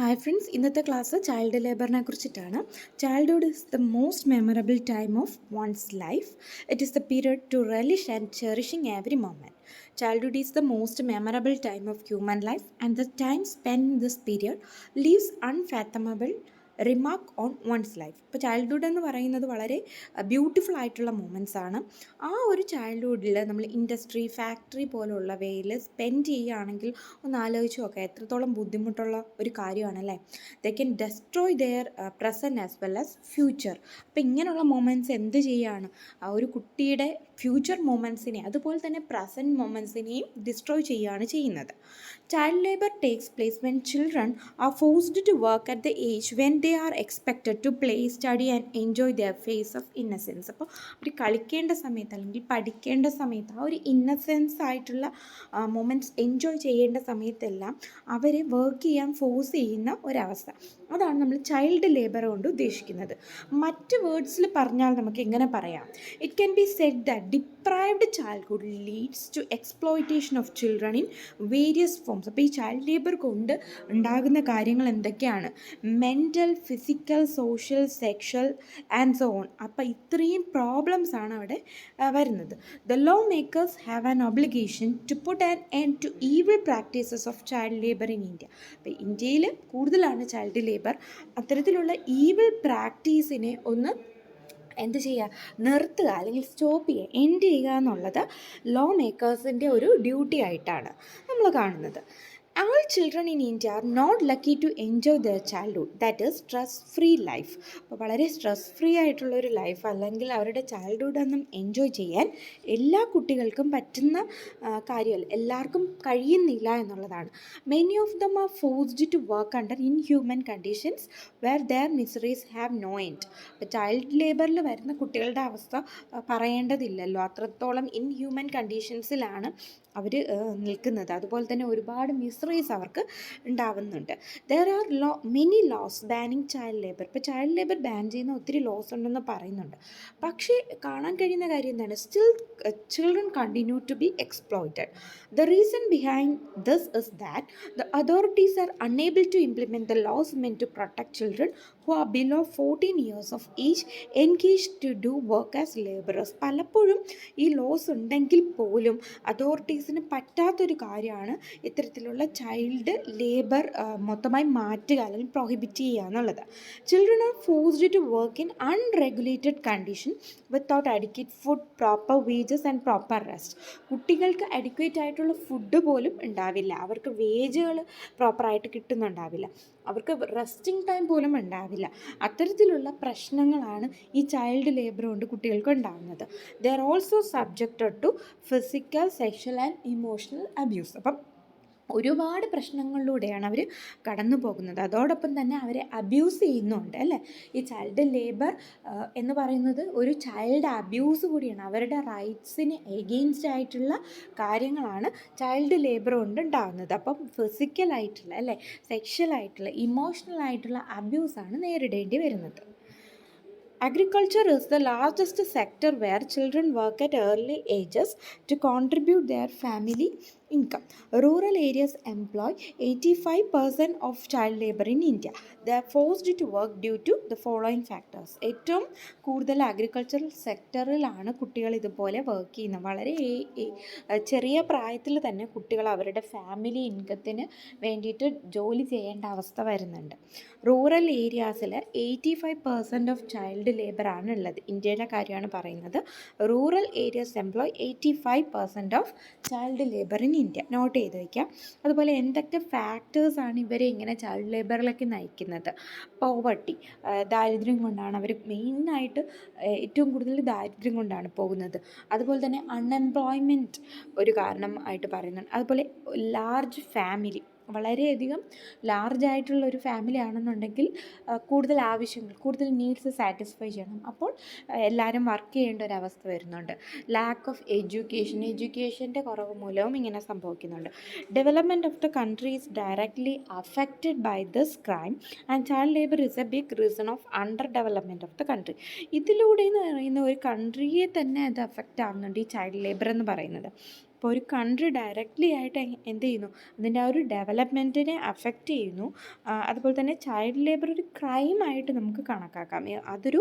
Hi friends, ഇന്നത്തെ class child ലേബറിനെ കുറിച്ചിട്ടാണ്. Childhood is the most memorable time of one's life. It is the period to relish and cherishing every moment. Childhood is the most memorable time of human life, and the time spent in this period leaves unfathomable remark on once life. ഇപ്പോൾ childhood എന്ന് പറയുന്നത് വളരെ beautiful ആയിട്ടുള്ള moments ആണ്. ആ ഒരു ചൈൽഡ്ഹുഡിൽ നമ്മൾ industry, factory പോലുള്ളവയിൽ spend ചെയ്യുകയാണെങ്കിൽ ഒന്ന് ആലോചിച്ച് നോക്കാം, എത്രത്തോളം ബുദ്ധിമുട്ടുള്ള ഒരു കാര്യമാണല്ലേ. They can destroy their present as well as future. അപ്പോൾ ഇങ്ങനെയുള്ള മൊമെൻറ്റ്സ് എന്ത് ചെയ്യുകയാണ്, ആ ഒരു കുട്ടിയുടെ ഫ്യൂച്ചർ മൊമെൻറ്റ്സിനെ അതുപോലെ തന്നെ പ്രസൻറ്റ് മൊമെൻറ്റ്സിനെയും ഡിസ്ട്രോയ് ചെയ്യുകയാണ് ചെയ്യുന്നത്. Child labour takes place when children are forced to work at the age when they are expected to play, study and enjoy their phase of innocence. അപ്പോൾ അവർ കളിക്കേണ്ട സമയത്ത് അല്ലെങ്കിൽ പഠിക്കേണ്ട സമയത്ത് ആ ഒരു ഇന്നസെൻസ് ആയിട്ടുള്ള മൊമെൻറ്റ്സ് എൻജോയ് ചെയ്യേണ്ട സമയത്തെല്ലാം അവരെ വർക്ക് ചെയ്യാൻ ഫോഴ്സ് ചെയ്യുന്ന ഒരവസ്ഥ. അതാണ് നമ്മൾ ചൈൽഡ് ലേബർ കൊണ്ട് ഉദ്ദേശിക്കുന്നത്. മറ്റ് വേർഡ്സിൽ പറഞ്ഞാൽ നമുക്ക് എങ്ങനെ പറയാം? It can be said that deprived childhood leads to exploitation of children in various forms. അപ്പോൾ ഈ ചൈൽഡ് ലേബർ കൊണ്ട് ഉണ്ടാകുന്ന കാര്യങ്ങൾ എന്തൊക്കെയാണ്? Mental, physical, social, sexual and so on. അപ്പോൾ ഇത്രയും പ്രോബ്ലംസ് ആണ് അവിടെ വരുന്നത്. The law makers have an obligation to put an end to evil practices of child labour in India. അപ്പോൾ ഇന്ത്യയിൽ കൂടുതലാണ് ചൈൽഡ് ലേബർ. അത്തരത്തിലുള്ള ഈവിൾ പ്രാക്ടീസിനെ ഒന്ന് എന്ത് ചെയ്യുക, നിർത്തുക അല്ലെങ്കിൽ സ്റ്റോപ്പ് ചെയ്യുക, എൻഡ് ചെയ്യുക എന്നുള്ളത് ലോ മേക്കേഴ്സിൻ്റെ ഒരു ഡ്യൂട്ടി ആയിട്ടാണ് നമ്മൾ കാണുന്നത്. All children in India are not lucky to enjoy their childhood, that is stress-free life. അപ്പോൾ വളരെ സ്ട്രെസ് ഫ്രീ ആയിട്ടുള്ളൊരു ലൈഫ് അല്ലെങ്കിൽ അവരുടെ ചൈൽഡ്ഹുഡ് ഒന്നും എൻജോയ് ചെയ്യാൻ എല്ലാ കുട്ടികൾക്കും പറ്റുന്ന കാര്യമല്ല, എല്ലാവർക്കും കഴിയുന്നില്ല എന്നുള്ളതാണ്. Many of them are forced to work under inhuman conditions where their miseries have no end. അപ്പോൾ ചൈൽഡ് ലേബറിൽ വരുന്ന കുട്ടികളുടെ അവസ്ഥ പറയേണ്ടതില്ലല്ലോ, അത്രത്തോളം ഇൻഹ്യൂമൻ കണ്ടീഷൻസിലാണ് അവർ നിൽക്കുന്നത്. അതുപോലെ തന്നെ ഒരുപാട് മിസറീസ് അവർക്ക് ഉണ്ടാവുന്നുണ്ട്. There are many laws banning child labour. ഇപ്പോൾ ചൈൽഡ് ലേബർ ബാൻ ചെയ്യുന്ന ഒത്തിരി ലോസ് ഉണ്ടെന്ന് പറയുന്നുണ്ട്. പക്ഷേ കാണാൻ കഴിയുന്ന കാര്യം എന്താണ്? Still children continue to be exploited. The reason behind this is that the authorities are unable to implement the laws meant to protect children who are below 14 years of age engaged to do work as laborers. പലപ്പോഴും ഈ loss ഉണ്ടെങ്കിൽ പോലും അതോറിറ്റീസിന് പറ്റാത്തൊരു കാര്യമാണ് ഇത്തരത്തിലുള്ള child labour മൊത്തമായി മാറ്റുക അല്ലെങ്കിൽ പ്രൊഹിബിറ്റ് ചെയ്യുക എന്നുള്ളത്. Children are forced to work in unregulated condition without adequate food, proper wages and proper rest. കുട്ടികൾക്ക് അഡിക്വേറ്റ് ആയിട്ടുള്ള ഫുഡ് പോലും ഉണ്ടാവില്ല, അവർക്ക് വേജുകൾ പ്രോപ്പറായിട്ട് കിട്ടുന്നുണ്ടാവില്ല, അവർക്ക് റെസ്റ്റിംഗ് ടൈം പോലും ഉണ്ടാവില്ല. അത്തരത്തിലുള്ള പ്രശ്നങ്ങളാണ് ഈ ചൈൽഡ് ലേബർ കൊണ്ട് കുട്ടികൾക്ക് ഉണ്ടാകുന്നത്. They are also subjected to physical, sexual and emotional abuse. അപ്പം ഒരുപാട് പ്രശ്നങ്ങളിലൂടെയാണ് അവർ കടന്നു പോകുന്നത്. അതോടൊപ്പം തന്നെ അവരെ അബ്യൂസ് ചെയ്യുന്നുണ്ട് അല്ലേ. ഈ ചൈൽഡ് ലേബർ എന്ന് പറയുന്നത് ഒരു ചൈൽഡ് അബ്യൂസ് കൂടിയാണ്. അവരുടെ റൈറ്റ്സിന് എഗെയിൻസ്റ്റ് ആയിട്ടുള്ള കാര്യങ്ങളാണ് ചൈൽഡ് ലേബർ കൊണ്ട് ഉണ്ടാകുന്നത്. അപ്പം ഫിസിക്കലായിട്ടുള്ള അല്ലേ, സെക്ഷലായിട്ടുള്ള, ഇമോഷണൽ ആയിട്ടുള്ള അബ്യൂസാണ് നേരിടേണ്ടി വരുന്നത്. Agriculture is the largest sector where children work at early ages to contribute their family income. Rural areas employ 85% of child labor in India. They are forced to work due to the following factors. ഏറ്റവും കൂടുതൽ agricultural സെക്ടറിലാണ് കുട്ടികൾ ഇതുപോലെ work ചെയ്യുന്നത്. വളരെ ചെറിയ പ്രായത്തിൽ തന്നെ കുട്ടികൾ അവരുടെ ഫാമിലി ഇൻകത്തിന് വേണ്ടിയിട്ട് ജോലി ചെയ്യേണ്ട അവസ്ഥ വരുന്നുണ്ട്. റൂറൽ ഏരിയാസിൽ 85% ഓഫ് ചൈൽഡ് ലേബറാണ് ഉള്ളത്. ഇന്ത്യയിലെ കാര്യമാണ് പറയുന്നത്. Rural areas employ 85% of child labour in India. Note ചെയ്ത് വയ്ക്കാം. അതുപോലെ എന്തൊക്കെ ഫാക്ടേഴ്സാണ് ഇവരെ ഇങ്ങനെ ചൈൽഡ് ലേബറിലേക്ക് നയിക്കുന്നത്? പോവർട്ടി, ദാരിദ്ര്യം കൊണ്ടാണ് അവർ മെയിനായിട്ട്, ഏറ്റവും കൂടുതൽ ദാരിദ്ര്യം കൊണ്ടാണ് പോകുന്നത്. അതുപോലെ തന്നെ അൺഎംപ്ലോയ്മെൻറ്റ് ഒരു കാരണം ആയിട്ട് പറയുന്നുണ്ട്. അതുപോലെ ലാർജ് ഫാമിലി, വളരെയധികം ലാർജായിട്ടുള്ള ഒരു ഫാമിലി ആണെന്നുണ്ടെങ്കിൽ കൂടുതൽ ആവശ്യങ്ങൾ, കൂടുതൽ നീഡ്സ് സാറ്റിസ്ഫൈ ചെയ്യണം. അപ്പോൾ എല്ലാവരും വർക്ക് ചെയ്യേണ്ട ഒരു അവസ്ഥ വരുന്നുണ്ട്. ലാക്ക് ഓഫ് എഡ്യൂക്കേഷൻ്റെ കുറവ് മൂലവും ഇങ്ങനെ സംഭവിക്കുന്നുണ്ട്. Development of the country is directly affected by this crime and child labour is a big reason of under development of the country. ഇതിലൂടെ എന്ന് പറയുന്ന ഒരു കൺട്രിയെ തന്നെ അത് അഫക്റ്റ് ആവുന്നുണ്ട് ഈ ചൈൽഡ് ലേബർ എന്ന് പറയുന്നത്. അപ്പോൾ ഒരു കൺട്രി ഡയറക്റ്റ്ലി ആയിട്ട് എന്ത് ചെയ്യുന്നു, അതിൻ്റെ ആ ഒരു ഡെവലപ്മെൻറ്റിനെ അഫക്റ്റ് ചെയ്യുന്നു. അതുപോലെ തന്നെ ചൈൽഡ് ലേബർ ഒരു ക്രൈമായിട്ട് നമുക്ക് കണക്കാക്കാം. അതൊരു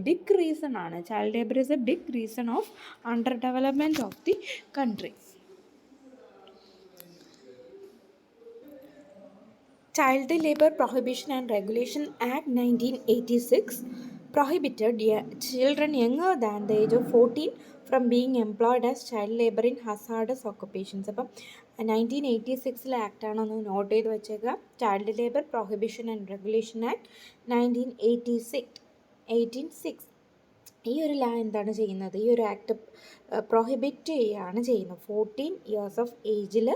ബിഗ് റീസൺ ആണ്. Child labour is a big reason of under development of the country. Child Labor Prohibition and Regulation Act 1986 prohibited children younger than the age of 14 from being employed as child labor in hazardous occupations. അപ്പം 1986 ആക്റ്റാണെന്ന് not ചെയ്ത് വെച്ചേക്കുക. Child labour prohibition and regulation act 1986. ഈ ഒരു ലാ എന്താണ് ചെയ്യുന്നത്, ഈ ഒരു ആക്ട് പ്രൊഹിബിറ്റ് ചെയ്യുകയാണ് ചെയ്യുന്നത്. 14 ഇയേഴ്സ് ഓഫ് ഏജിൽ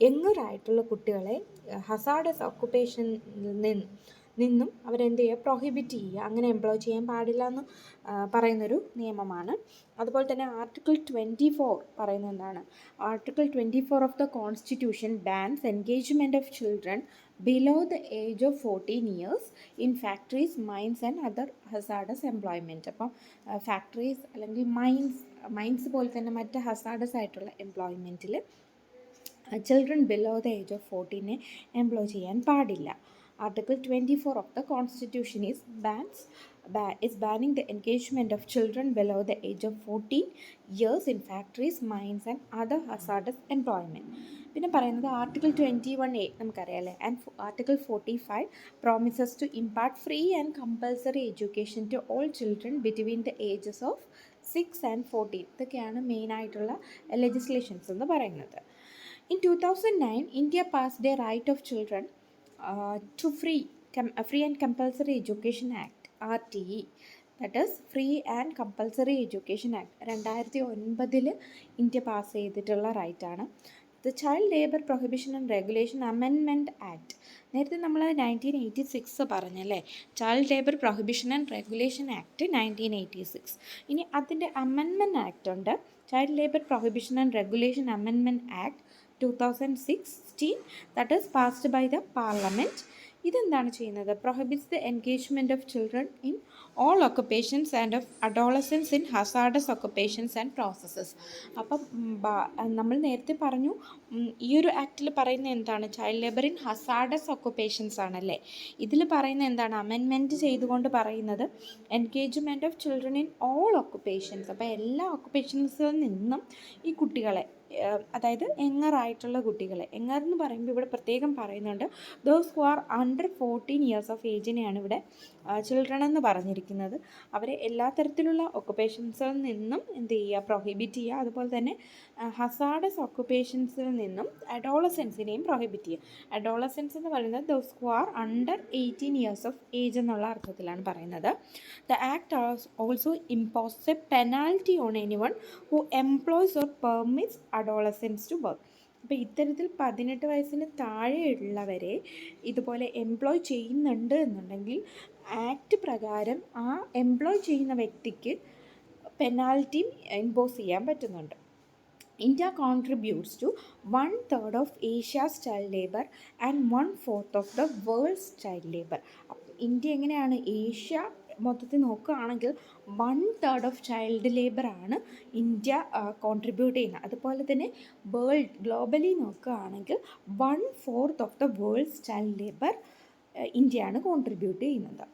യങ്ങറായിട്ടുള്ള കുട്ടികളെ ഹസാർഡസ് ഓക്കുപ്പേഷനിൽ നിന്നും അവരെന്ത് ചെയ്യുക, പ്രൊഹിബിറ്റ് ചെയ്യുക, അങ്ങനെ എംപ്ലോയ് ചെയ്യാൻ പാടില്ല എന്ന് പറയുന്നൊരു നിയമമാണ്. അതുപോലെ തന്നെ ആർട്ടിക്കിൾ 24 പറയുന്നത് എന്താണ്, article 24 of the constitution bans engagement of children below the age of 14 years in factories, mines and other hazardous employment. അപ്പം ഫാക്ടറീസ് അല്ലെങ്കിൽ മൈൻസ് പോലെ തന്നെ മറ്റ് ഹസാർഡസ് ആയിട്ടുള്ള എംപ്ലോയ്മെൻറ്റിൽ children below the age of 14 employ ചെയ്യാൻ പാടില്ല. Article 24 of the Constitution is banning the engagement of children below the age of 14 years in factories, mines and other hazardous employment. പിന്നെ പറയുന്നത് ആർട്ടിക്കിൾ 21A നമുക്കറിയാമല്ലേ. And article 45 promises to impart free and compulsory education to all children between the ages of 6 and 14. ഇതൊക്കെയാണ് മെയിനായിട്ടുള്ള legislations എന്ന് പറയുന്നത്. In 2009, India passed a Right of Children to Free and Compulsory Education Act, RTE. That is Free and Compulsory Education Act 2009 India pass ചെയ്തിട്ടുള്ള റൈറ്റാണ്. The child labour prohibition and regulation amendment act, നേരത്തെ നമ്മൾ 1986 പറഞ്ഞല്ലേ, child labour prohibition and regulation act 1986. ഇനി അതിൻ്റെ amendment act ഉണ്ട്, child labour prohibition and regulation amendment act 2016, that is passed by the parliament. ഇതെന്താണ് ചെയ്യുന്നത്, prohibits the engagement of children in all occupations and of adolescence in hazardous occupations and processes. അപ്പം നമ്മൾ നേരത്തെ പറഞ്ഞു ഈ ഒരു ആക്റ്റിൽ പറയുന്നത് എന്താണ്, child labour in hazardous occupations ആണല്ലേ. ഇതിൽ പറയുന്നത് എന്താണ്, അമെൻമെൻറ്റ് ചെയ്തുകൊണ്ട് പറയുന്നത് engagement of children in all occupations. അപ്പോൾ എല്ലാ ഒക്കുപ്പേഷൻസിൽ നിന്നും ഈ കുട്ടികളെ, അതായത് യങ്ങറായിട്ടുള്ള കുട്ടികളെ, യങ്ങർ എന്ന് പറയുമ്പോൾ ഇവിടെ പ്രത്യേകം പറയുന്നുണ്ട് those who are under 14 years of ഏജിനെയാണ് ഇവിടെ ചിൽഡ്രൻ എന്ന് പറഞ്ഞിരിക്കുന്നത്. അവരെ എല്ലാ തരത്തിലുള്ള ഒക്കുപ്പേഷൻസിൽ നിന്നും എന്ത് ചെയ്യുക, പ്രൊഹിബിറ്റ് ചെയ്യുക. അതുപോലെ തന്നെ ഹസാർഡസ് ഒക്കുപ്പേഷൻസിൽ നിന്നും അഡോളസെൻസിനെയും പ്രൊഹിബിറ്റ് ചെയ്യുക. അഡോളസെൻസ് എന്ന് പറയുന്നത് those who are under 18 years of age എന്നുള്ള അർത്ഥത്തിലാണ് പറയുന്നത്. The act also impose a penalty on anyone who employs or permits adolescence to work. അപ്പോൾ ഇത്തരത്തിൽ 18 വയസ്സിന് താഴെയുള്ളവരെ ഇതുപോലെ എംപ്ലോയ് ചെയ്യുന്നുണ്ട് എന്നുണ്ടെങ്കിൽ ആക്ട് പ്രകാരം ആ എംപ്ലോയ് ചെയ്യുന്ന വ്യക്തിക്ക് പെനാൽറ്റി ഇമ്പോസ് ചെയ്യാൻ പറ്റുന്നുണ്ട്. India contributes to 1/3 of Asia's child labor and 1/4 of the world's child labor. India എങ്ങനെയാണ്, ഏഷ്യ മൊത്തത്തിൽ നോക്കുകയാണെങ്കിൽ 1/3 ഓഫ് ചൈൽഡ് ലേബറാണ് ഇന്ത്യ കോൺട്രിബ്യൂട്ട് ചെയ്യുന്നത്. അതുപോലെ തന്നെ ഗ്ലോബലി നോക്കുകയാണെങ്കിൽ 1/4 of the world's child labour ഇന്ത്യയാണ് കോൺട്രിബ്യൂട്ട് ചെയ്യുന്നത്.